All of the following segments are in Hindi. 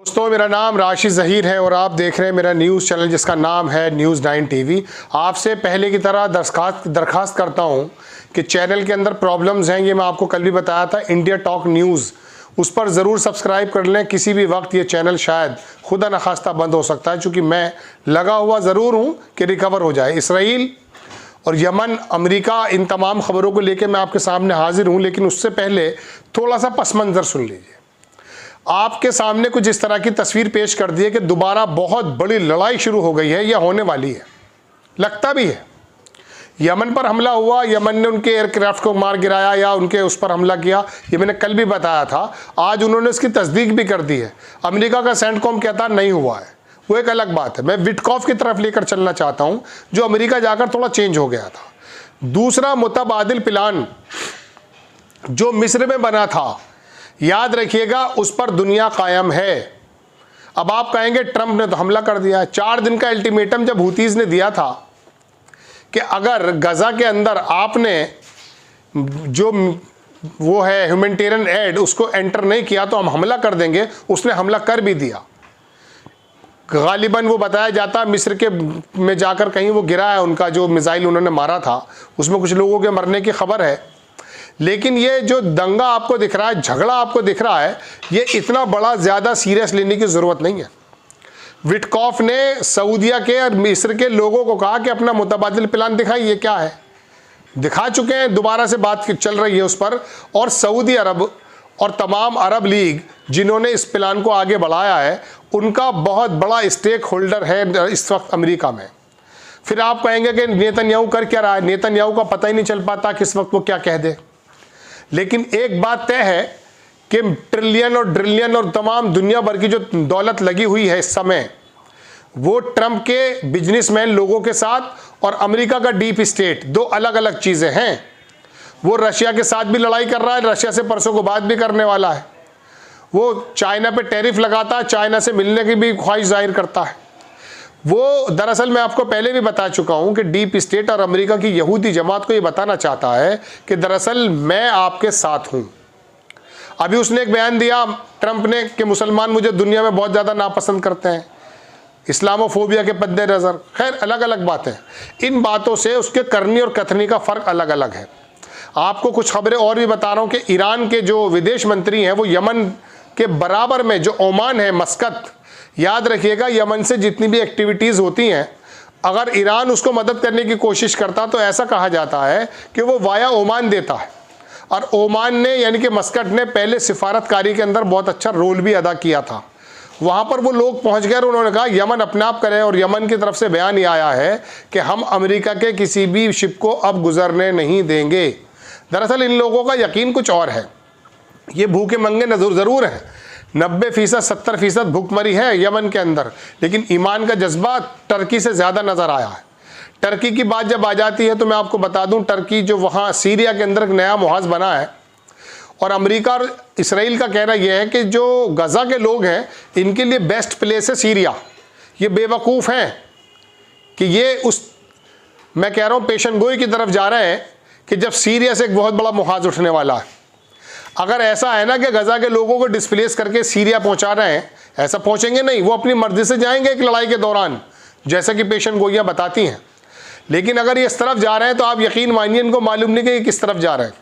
दोस्तों, मेरा नाम राशिद ज़हीर है और आप देख रहे हैं मेरा न्यूज़ चैनल जिसका नाम है न्यूज़ 9 टीवी। आपसे पहले की तरह दरखास्त करता हूं कि चैनल के अंदर प्रॉब्लम्स हैं, ये मैं आपको कल भी बताया था। इंडिया टॉक न्यूज़, उस पर ज़रूर सब्सक्राइब कर लें। किसी भी वक्त ये चैनल शायद खुदा न खास्ता बंद हो सकता है, चूँकि मैं लगा हुआ ज़रूर हूँ कि रिकवर हो जाए। इसराइल और यमन, अमेरिका, इन तमाम ख़बरों को लेकर मैं आपके सामने हाजिर हूँ, लेकिन उससे पहले थोड़ा सा पस मंज़र सुन लीजिए। आपके सामने कुछ इस तरह की तस्वीर पेश कर दी है कि दोबारा बहुत बड़ी लड़ाई शुरू हो गई है या होने वाली है, लगता भी है। यमन पर हमला हुआ, यमन ने उनके एयरक्राफ्ट को मार गिराया या उनके उस पर हमला किया, ये मैंने कल भी बताया था। आज उन्होंने इसकी तस्दीक भी कर दी है। अमेरिका का सेंटकॉम कहता नहीं हुआ है, वो एक अलग बात है। मैं विटकॉफ की तरफ लेकर चलना चाहता हूँ, जो अमेरिका जाकर थोड़ा चेंज हो गया था। दूसरा मुतबादिल प्लान जो मिस्र में बना था, याद रखिएगा, उस पर दुनिया कायम है। अब आप कहेंगे ट्रंप ने तो हमला कर दिया। 4 दिन का अल्टीमेटम जब हूतीज़ ने दिया था कि अगर गज़ा के अंदर आपने जो वो है ह्यूमैनिटेरियन एड उसको एंटर नहीं किया तो हम हमला कर देंगे, उसने हमला कर भी दिया। गालिबन वो बताया जाता मिस्र के में जाकर कहीं वो गिरा है, उनका जो मिसाइल उन्होंने मारा था उसमें कुछ लोगों के मरने की खबर है। लेकिन ये जो दंगा आपको दिख रहा है, झगड़ा आपको दिख रहा है, ये इतना बड़ा ज़्यादा सीरियस लेने की ज़रूरत नहीं है। विटकॉफ ने सऊदिया के और मिस्र के लोगों को कहा कि अपना मुतबादिल प्लान दिखाइए, क्या है, दिखा चुके हैं, दोबारा से बात चल रही है उस पर। और सऊदी अरब और तमाम अरब लीग जिन्होंने इस प्लान को आगे बढ़ाया है, उनका बहुत बड़ा स्टेक होल्डर है इस वक्त अमेरिका में। फिर आप कहेंगे कि नेतन्याहू कर क्या रहा है। नेतन्याहू का पता ही नहीं चल पाता किस वक्त वो क्या कह दे। लेकिन एक बात तय है कि ट्रिलियन और ड्रिलियन और तमाम दुनिया भर की जो दौलत लगी हुई है इस समय, वो ट्रंप के बिजनेसमैन लोगों के साथ और अमेरिका का डीप स्टेट, दो अलग अलग चीज़ें हैं। वो रशिया के साथ भी लड़ाई कर रहा है, रशिया से परसों को बात भी करने वाला है। वो चाइना पे टैरिफ लगाता है, चाइना से मिलने की भी ख्वाहिश जाहिर करता है। वो दरअसल मैं आपको पहले भी बता चुका हूं कि डीप स्टेट और अमेरिका की यहूदी जमात को ये बताना चाहता है कि दरअसल मैं आपके साथ हूं। अभी उसने एक बयान दिया ट्रंप ने कि मुसलमान मुझे दुनिया में बहुत ज़्यादा नापसंद करते हैं, इस्लामोफोबिया के पद्दे नज़र। खैर, अलग अलग बातें। इन बातों से उसके करनी और कथनी का फ़र्क अलग अलग है। आपको कुछ खबरें और भी बता रहा हूँ कि ईरान के जो विदेश मंत्री हैं वो यमन के बराबर में जो ओमान है, मस्कत, याद रखिएगा, यमन से जितनी भी एक्टिविटीज़ होती हैं, अगर ईरान उसको मदद करने की कोशिश करता तो ऐसा कहा जाता है कि वो वाया ओमान देता है। और ओमान ने यानी कि मस्कट ने पहले सिफारतकारी के अंदर बहुत अच्छा रोल भी अदा किया था। वहाँ पर वो लोग पहुँच गए और उन्होंने कहा यमन अपने आप करे, और यमन की तरफ से बयान ये आया है कि हम अमेरिका के किसी भी शिप को अब गुजरने नहीं देंगे। दरअसल इन लोगों का यकीन कुछ और है। ये भूखे मंगे ज़रूर हैं, 90% 70% भूखमरी है यमन के अंदर, लेकिन ईमान का जज्बा टर्की से ज़्यादा नज़र आया है। टर्की की बात जब आ जाती है तो मैं आपको बता दूं, टर्की जो वहाँ सीरिया के अंदर एक नया मुहाज़ बना है, और अमेरिका और इसराइल का कहना यह है कि जो गज़ा के लोग हैं इनके लिए बेस्ट प्लेस है सीरिया। ये बेवकूफ़ हैं कि ये उस, मैं कह रहा हूँ, पेशन गोई की तरफ जा रहे हैं कि जब सीरिया से एक बहुत बड़ा मुहाज़ उठने वाला है। अगर ऐसा है ना कि गज़ा के लोगों को डिस्प्लेस करके सीरिया पहुंचा रहे हैं, ऐसा पहुंचेंगे नहीं, वो अपनी मर्जी से जाएंगे एक लड़ाई के दौरान, जैसा कि पेशन गोइयाँ बताती हैं। लेकिन अगर ये इस तरफ जा रहे हैं तो आप यकीन मानिए इनको मालूम नहीं कि ये किस तरफ जा रहे हैं।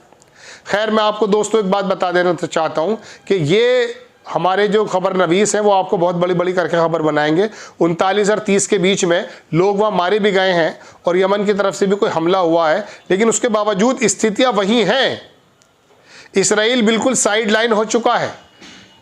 खैर, मैं आपको दोस्तों एक बात बता देना चाहता हूँ कि ये हमारे जो खबर नवीस हैं वो आपको बहुत बड़ी बड़ी करके खबर बनाएंगे। 39 और 30 के बीच में लोग वहाँ मारे भी गए हैं और यमन की तरफ से भी कोई हमला हुआ है, लेकिन उसके बावजूद स्थितियाँ वही हैं। इसराइल बिल्कुल साइड लाइन हो चुका है।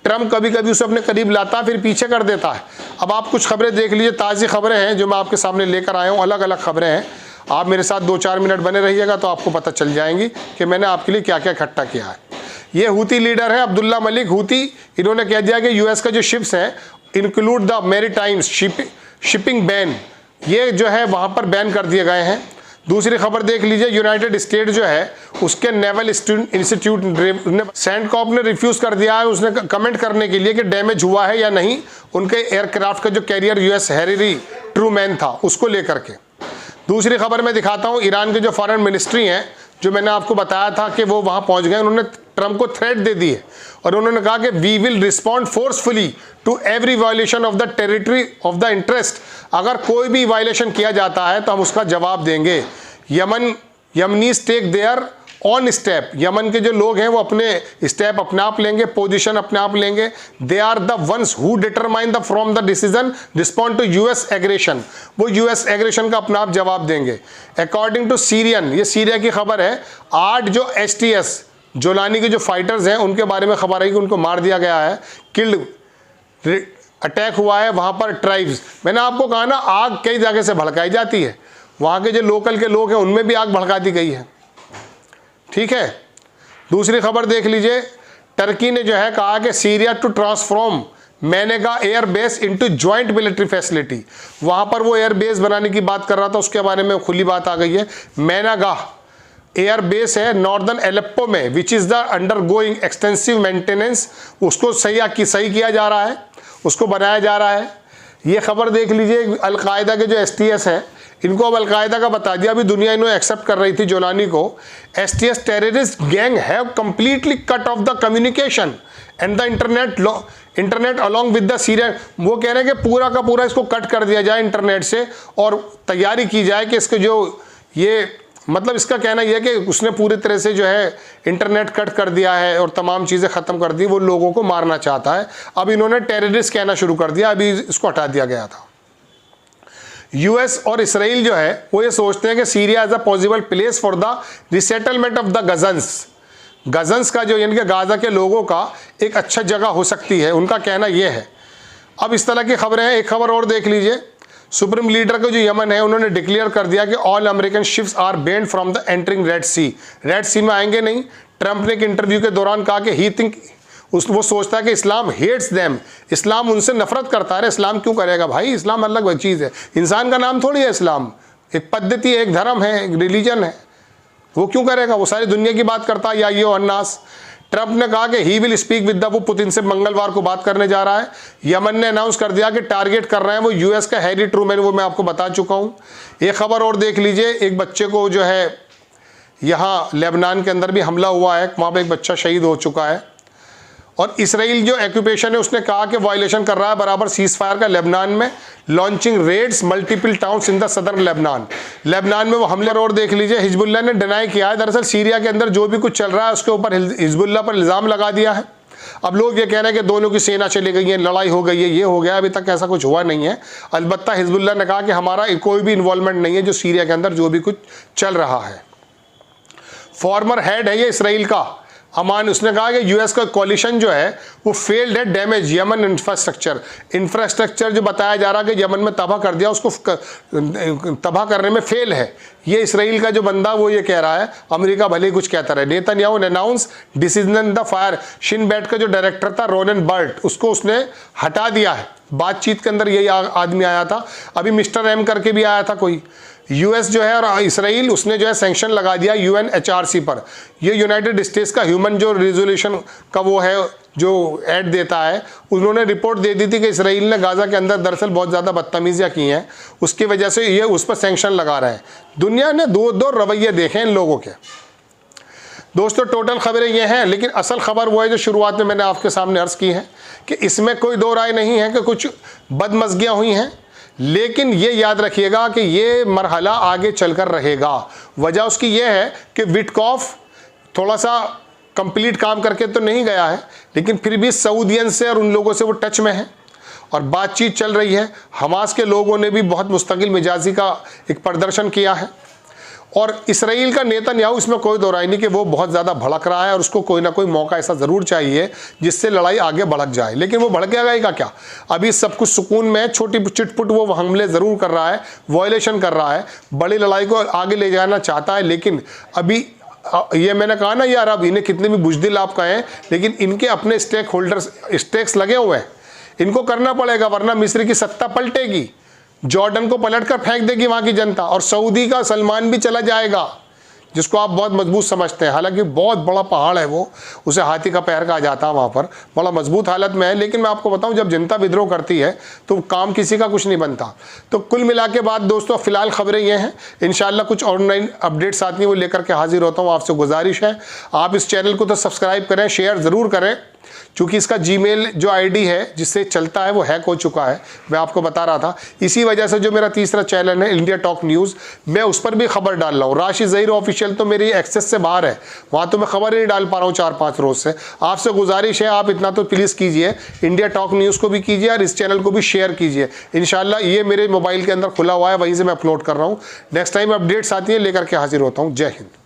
ट्रंप कभी कभी उसे अपने करीब लाता फिर पीछे कर देता है। अब आप कुछ खबरें देख लीजिए, ताज़ी खबरें हैं जो मैं आपके सामने लेकर आया हूँ, अलग अलग खबरें हैं। आप मेरे साथ 2-4 मिनट बने रहिएगा तो आपको पता चल जाएंगी कि मैंने आपके लिए क्या क्या इकट्ठा किया है। ये हूती लीडर है अब्दुल्ला मलिक हूती, इन्होंने कह दिया कि यूएस का जो शिप्स हैं इंक्लूड द मैरीटाइम्स शिपिंग बैन, ये जो है वहाँ पर बैन कर दिए गए हैं। दूसरी खबर देख लीजिए, यूनाइटेड स्टेट जो है उसके नेवल इंस्टीट्यूट ने सेंटकॉम ने रिफ्यूज़ कर दिया है उसने कमेंट करने के लिए कि डैमेज हुआ है या नहीं उनके एयरक्राफ्ट का जो कैरियर यूएस हैरी ट्रूमैन था उसको लेकर के। दूसरी खबर मैं दिखाता हूँ, ईरान के जो फॉरेन मिनिस्ट्री हैं, जो मैंने आपको बताया था कि वो वहाँ पहुँच गए, उन्होंने ट्रंप को थ्रेट दे दी है और उन्होंने कहा कि we will respond forcefully to every violation of the territory of the interest. अगर कोई भी वायलेशन किया जाता है तो हम उसका जवाब देंगे। Yemenis take their own step, Yemen के जो लोग हैं वो अपने स्टेप अपने आप लेंगे, पोजीशन अपने आप लेंगे। They are the ones who determine the from the decision respond to US aggression, वो यूएस एग्रेशन का अपने आप जवाब देंगे। अकॉर्डिंग टू सीरियन, ये सीरिया की खबर है, 8 जो STS जोलानी के जो फाइटर्स हैं उनके बारे में खबर है कि उनको मार दिया गया है, किल्ड अटैक हुआ है वहाँ पर ट्राइब्स। मैंने आपको कहा ना, आग कई जगह से भड़काई जाती है, वहाँ के जो लोकल के लोग हैं उनमें भी आग भड़का दी गई है, ठीक है। दूसरी खबर देख लीजिए, टर्की ने जो है कहा कि Syria to transform Menagh air base into joint military facility, वहाँ पर वो एयर बेस बनाने की बात कर रहा था, उसके बारे में खुली बात आ गई है। मैनेगा एयर बेस है नॉर्दर्न एलेप्पो में, which is the undergoing extensive maintenance, उसको सही किया जा रहा है, उसको बनाया जा रहा है। ये खबर देख लीजिए, अलकायदा के जो STS है इनको अब अलकायदा का बता दिया, अभी दुनिया इन्हें एक्सेप्ट कर रही थी जोलानी को। STS terrorist gang have completely cut off the communication and the internet along with the Syrian, वो कह रहे हैं कि पूरा का पूरा इसको कट कर दिया जाए इंटरनेट से और तैयारी की जाए कि इसके जो ये मतलब इसका कहना यह है कि उसने पूरी तरह से जो है इंटरनेट कट कर दिया है और तमाम चीज़ें ख़त्म कर दी, वो लोगों को मारना चाहता है। अब इन्होंने टेररिस्ट कहना शुरू कर दिया, अभी इसको हटा दिया गया था। US और इसराइल जो है वो ये सोचते हैं कि Syria as a possible place for the resettlement of the Gazans का जो यानी कि गाजा के लोगों का एक अच्छा जगह हो सकती है, उनका कहना यह है। अब इस तरह की खबरें हैं। एक खबर और देख लीजिए, सुप्रीम लीडर को जो यमन है उन्होंने डिक्लेयर कर दिया कि all American ships are banned from the entering Red Sea में आएंगे नहीं। ट्रंप ने एक इंटरव्यू के दौरान कहा कि ही थिंक वो सोचता है कि इस्लाम हेट्स देम, इस्लाम उनसे नफरत करता है। इस्लाम क्यों करेगा भाई, इस्लाम अलग चीज़ है, इंसान का नाम थोड़ी है इस्लाम, एक पद्धति है, एक धर्म है, एक रिलीजन है, वो क्यों करेगा, वो सारी दुनिया की बात करता है। या ये अन्नास, ट्रंप ने कहा कि he will speak with the, वो पुतिन से मंगलवार को बात करने जा रहा है। यमन ने अनाउंस कर दिया कि टारगेट कर रहे हैं वो US का हैरी ट्रूमैन, वो मैं आपको बता चुका हूँ। एक खबर और देख लीजिए, एक बच्चे को जो है यहाँ लेबनान के अंदर भी हमला हुआ है, वहाँ पर एक बच्चा शहीद हो चुका है। और इसराइल जो ऑक्यूपेशन है उसने कहा कि वायलेशन कर रहा है बराबर सीज फायर का लेबनान में, launching raids multiple towns in the southern Lebanon में वो हमले। और देख लीजिए, हिजबुल्लाह ने डिनाई किया है, दरअसल सीरिया के अंदर जो भी कुछ चल रहा है उसके ऊपर हिजबुल्लाह पर इल्ज़ाम लगा दिया है। अब लोग ये कह रहे हैं कि दोनों की सेना चली गई है, लड़ाई हो गई है, ये हो गया, अभी तक ऐसा कुछ हुआ नहीं है। अलबत्ता हिजबुल्लाह ने कहा कि हमारा कोई भी इन्वॉल्वमेंट नहीं है जो सीरिया के अंदर जो भी कुछ चल रहा है। फॉर्मर हेड है ये इसराइल का अमान, उसने कहा कि US का कोलिशन जो है वो फेल्ड है, डैमेज यमन इंफ्रास्ट्रक्चर जो बताया जा रहा है कि यमन में तबाह कर दिया, उसको तबाह करने में फेल है। ये इसराइल का जो बंदा वो ये कह रहा है, अमेरिका भले ही कुछ कहता रहे। नेतन्याहू ने announce decision the fire, Shin Bet का जो डायरेक्टर था रोनन बर्ट, उसको उसने हटा दिया है। बातचीत के अंदर यही आदमी आया था, अभी मिस्टर M करके भी आया था कोई। US जो है और इसराइल, उसने जो है सैंक्शन लगा दिया UNHRC पर। ये यूनाइटेड स्टेट्स का ह्यूमन जो रिजोल्यूशन का वो है जो ऐड देता है, उन्होंने रिपोर्ट दे दी थी कि इसराइल ने गाज़ा के अंदर दरअसल बहुत ज़्यादा बदतमीजियाँ की हैं, उसकी वजह से ये उस पर सैंक्शन लगा रहे हैं। दुनिया ने दो रवैये देखे हैं इन लोगों के। दोस्तों टोटल खबरें ये हैं, लेकिन असल खबर वो है जो शुरुआत में मैंने आपके सामने अर्ज़ की है कि इसमें कोई दो राय नहीं है कि कुछ बदमज़गियाँ हुई हैं, लेकिन ये याद रखिएगा कि ये मरहला आगे चलकर रहेगा। वजह उसकी ये है कि विटकॉफ थोड़ा सा कंप्लीट काम करके तो नहीं गया है, लेकिन फिर भी सऊदियन से और उन लोगों से वो टच में है और बातचीत चल रही है। हमास के लोगों ने भी बहुत मुस्तकिल मिजाजी का एक प्रदर्शन किया है और इसराइल का नेतन्याहू, इसमें कोई दो राय नहीं कि वो बहुत ज़्यादा भड़क रहा है और उसको कोई ना कोई मौका ऐसा ज़रूर चाहिए जिससे लड़ाई आगे भड़क जाए। लेकिन वो भड़केगा क्या, अभी सब कुछ सुकून में, छोटी चिटपुट वो हमले ज़रूर कर रहा है, वायलेशन कर रहा है, बड़ी लड़ाई को आगे ले जाना चाहता है। लेकिन अभी ये मैंने कहा ना यार, अब इन्हें कितने भी बुजदिल आप कहें, लेकिन इनके अपने स्टेक्स लगे हुए हैं, इनको करना पड़ेगा, वरना मिस्र की सत्ता पलटेगी, जॉर्डन को पलट कर फेंक देगी वहाँ की जनता, और सऊदी का सलमान भी चला जाएगा, जिसको आप बहुत मजबूत समझते हैं, हालांकि बहुत बड़ा पहाड़ है वो, उसे हाथी का पैर कहा जाता है, वहाँ पर बड़ा मजबूत हालत में है। लेकिन मैं आपको बताऊं, जब जनता विद्रोह करती है तो काम किसी का कुछ नहीं बनता। तो कुल मिला के बाद दोस्तों फिलहाल खबरें ये हैं, इंशाल्लाह कुछ ऑनलाइन अपडेट्स आती हैं वो लेकर के हाजिर होता हूँ। आपसे गुजारिश है आप इस चैनल को तो सब्सक्राइब करें, शेयर ज़रूर करें, क्योंकि इसका जीमेल जो आईडी है जिससे चलता है वो हैक हो चुका है, मैं आपको बता रहा था। इसी वजह से जो मेरा तीसरा चैनल है इंडिया टॉक न्यूज़, मैं उस पर भी खबर डाल रहा हूँ। राशिद ज़हीर ऑफिशियल तो मेरी एक्सेस से बाहर है, वहाँ तो मैं खबर ही नहीं डाल पा रहा हूँ 4-5 रोज़ से। आपसे गुजारिश है आप इतना तो प्लीज़ कीजिए, इंडिया टॉक न्यूज़ को भी कीजिए और इस चैनल को भी शेयर कीजिए। इंशाल्लाह ये मेरे मोबाइल के अंदर खुला हुआ है, वहीं से मैं अपलोड कर रहा हूँ। नेक्स्ट टाइम अपडेट्स आती है लेकर के हाजिर होता हूँ। जय हिंद।